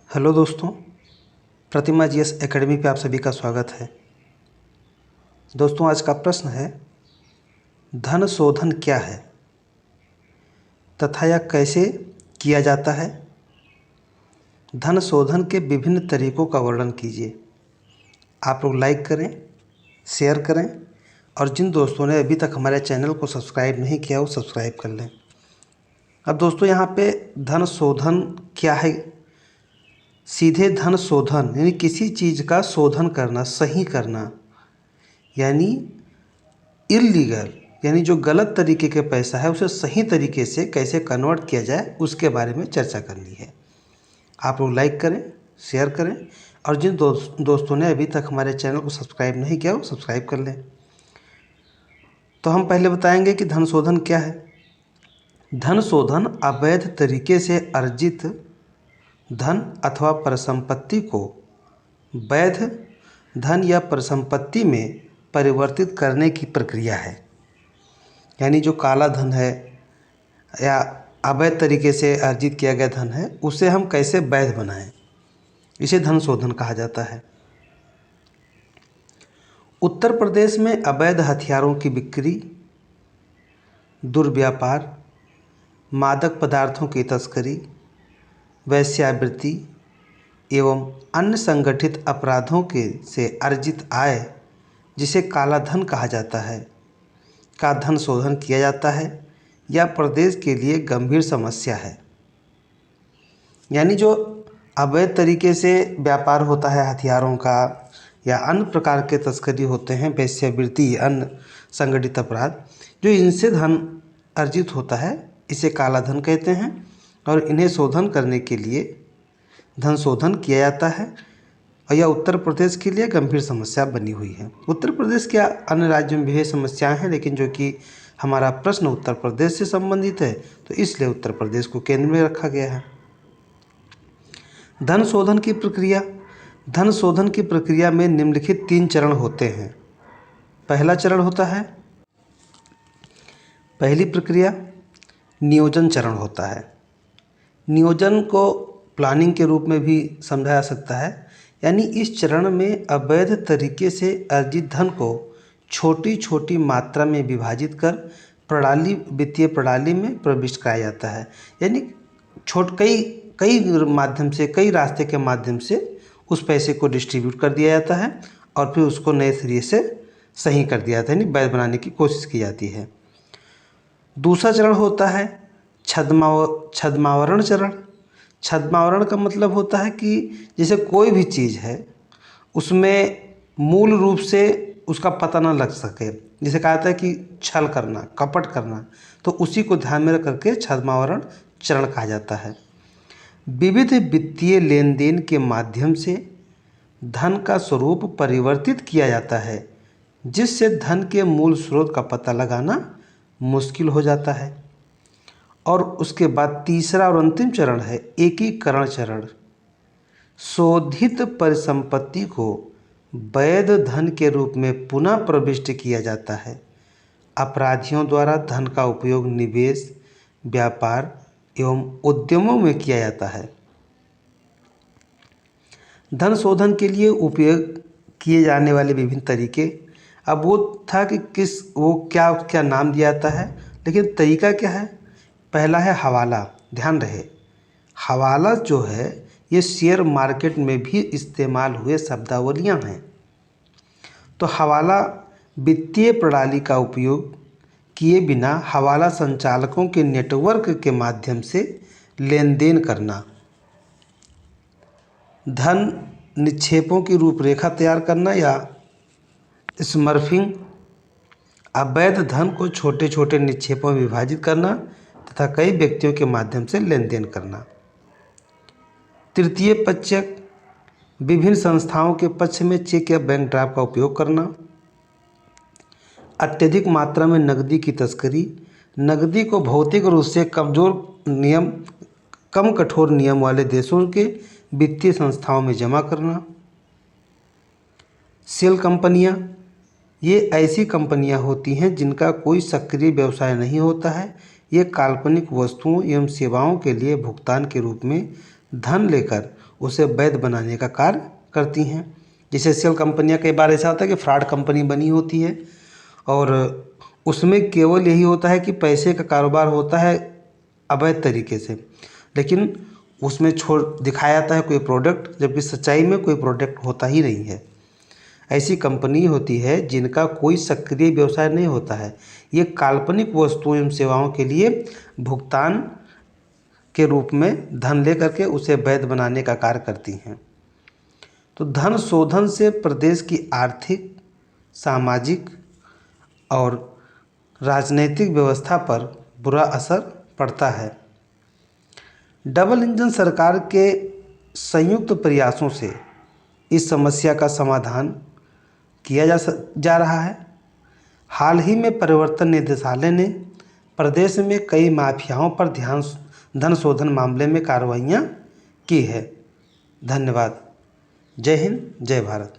Hello दोस्तों, प्रतिमा GS academy पे आप सभी का स्वागत है। दोस्तों, आज का प्रश्न है धन शोधन क्या है तथा यह कैसे किया जाता है। धन शोधन के विभिन्न तरीकों का वर्णन कीजिए। आप लोग लाइक करें, शेयर करें और जिन दोस्तों ने अभी तक हमारे चैनल को सब्सक्राइब नहीं किया वो सब्सक्राइब कर लें। अब दोस्तों, यहाँ पे धन शोधन क्या है। सीधे धन शोधन यानी किसी चीज़ का शोधन करना, सही करना, यानी इल्लीगल यानी जो गलत तरीके के पैसा है उसे सही तरीके से कैसे कन्वर्ट किया जाए उसके बारे में चर्चा करनी है। आप लोग लाइक करें, शेयर करें और जिन दोस्तों ने अभी तक हमारे चैनल को सब्सक्राइब नहीं किया वो सब्सक्राइब कर लें। तो हम पहले बताएंगे कि धन शोधन क्या है। धन शोधन अवैध तरीके से अर्जित धन अथवा परिसंपत्ति को वैध धन या परिसंपत्ति में परिवर्तित करने की प्रक्रिया है। यानी जो काला धन है या अवैध तरीके से अर्जित किया गया धन है उसे हम कैसे वैध बनाएं, इसे धन शोधन कहा जाता है। उत्तर प्रदेश में अवैध हथियारों की बिक्री, दुर्व्यापार, मादक पदार्थों की तस्करी, वेश्यावृत्ति एवं अन्य संगठित अपराधों के से अर्जित आय, जिसे काला धन कहा जाता है, का धन शोधन किया जाता है या प्रदेश के लिए गंभीर समस्या है। यानी जो अवैध तरीके से व्यापार होता है हथियारों का या अन्य प्रकार के तस्करी होते हैं, वेश्यावृत्ति, अन्य संगठित अपराध, जो इनसे धन अर्जित होता है इसे काला धन कहते हैं और इन्हें शोधन करने के लिए धन शोधन किया जाता है और यह उत्तर प्रदेश के लिए गंभीर समस्या बनी हुई है। उत्तर प्रदेश के अन्य राज्यों में भी समस्याएं हैं, लेकिन जो कि हमारा प्रश्न उत्तर प्रदेश से संबंधित है तो इसलिए उत्तर प्रदेश को केंद्र में रखा गया है। धन शोधन की प्रक्रिया। धन शोधन की प्रक्रिया में निम्नलिखित 3 चरण होते हैं। पहला चरण होता है, पहली प्रक्रिया नियोजन चरण होता है। नियोजन को प्लानिंग के रूप में भी समझा जा सकता है। यानी इस चरण में अवैध तरीके से अर्जित धन को छोटी छोटी मात्रा में विभाजित कर वित्तीय प्रणाली में प्रविष्ट कराया जाता है। यानी कई माध्यम से, कई रास्ते के माध्यम से उस पैसे को डिस्ट्रीब्यूट कर दिया जाता है और फिर उसको नए सिरे से सही कर दिया जाता है, यानी वैध बनाने की कोशिश की जाती है। दूसरा चरण होता है छद्मावरण चरण। छद्मावरण का मतलब होता है कि जैसे कोई भी चीज़ है उसमें मूल रूप से उसका पता ना लग सके, जैसे कहा जाता है कि छल करना, कपट करना, तो उसी को ध्यान में रख करके छद्मावरण चरण कहा जाता है। विविध वित्तीय लेन देन के माध्यम से धन का स्वरूप परिवर्तित किया जाता है, जिससे धन के मूल स्रोत का पता लगाना मुश्किल हो जाता है। और उसके बाद तीसरा और अंतिम चरण है एकीकरण चरण। शोधित परिसंपत्ति को वैध धन के रूप में पुनः प्रविष्ट किया जाता है। अपराधियों द्वारा धन का उपयोग निवेश, व्यापार एवं उद्यमों में किया जाता है। धन शोधन के लिए उपयोग किए जाने वाले विभिन्न तरीके, अब वो था कि क्या क्या नाम दिया जाता है, लेकिन तरीका क्या है। पहला है हवाला। ध्यान रहे, हवाला जो है ये शेयर मार्केट में भी इस्तेमाल हुए शब्दावलियां हैं। तो हवाला वित्तीय प्रणाली का उपयोग किए बिना हवाला संचालकों के नेटवर्क के माध्यम से लेन देन करना। धन निक्षेपों की रूपरेखा तैयार करना या स्मर्फिंग, अवैध धन को छोटे छोटे निक्षेपों में विभाजित करना तथा कई व्यक्तियों के माध्यम से लेन देन करना। तृतीय पक्ष, विभिन्न संस्थाओं के पक्ष में चेक या बैंक ड्राफ्ट का उपयोग करना। अत्यधिक मात्रा में नकदी की तस्करी, नकदी को भौतिक रूप से कम कठोर नियम वाले देशों के वित्तीय संस्थाओं में जमा करना। सेल कंपनियां, ये ऐसी कंपनियां होती हैं जिनका कोई सक्रिय व्यवसाय नहीं होता है। ये काल्पनिक वस्तुओं एवं सेवाओं के लिए भुगतान के रूप में धन लेकर उसे वैध बनाने का कार्य करती हैं। जैसे सेल कंपनियां कई बार ऐसा होता है कि फ्रॉड कंपनी बनी होती है और उसमें केवल यही होता है कि पैसे का कारोबार होता है अवैध तरीके से, लेकिन उसमें छोड़ दिखाया जाता है कोई प्रोडक्ट, जबकि सच्चाई में कोई प्रोडक्ट होता ही नहीं है। ऐसी कंपनी होती है जिनका कोई सक्रिय व्यवसाय नहीं होता है। ये काल्पनिक वस्तुओं एवं सेवाओं के लिए भुगतान के रूप में धन लेकर के उसे वैध बनाने का कार्य करती हैं। तो धन शोधन से प्रदेश की आर्थिक, सामाजिक और राजनीतिक व्यवस्था पर बुरा असर पड़ता है। डबल इंजन सरकार के संयुक्त प्रयासों से इस समस्या का समाधान किया जा रहा है। हाल ही में परिवर्तन निदेशालय ने प्रदेश में कई माफियाओं पर धन शोधन मामले में कार्रवाइयाँ की है। धन्यवाद। जय हिंद, जय भारत।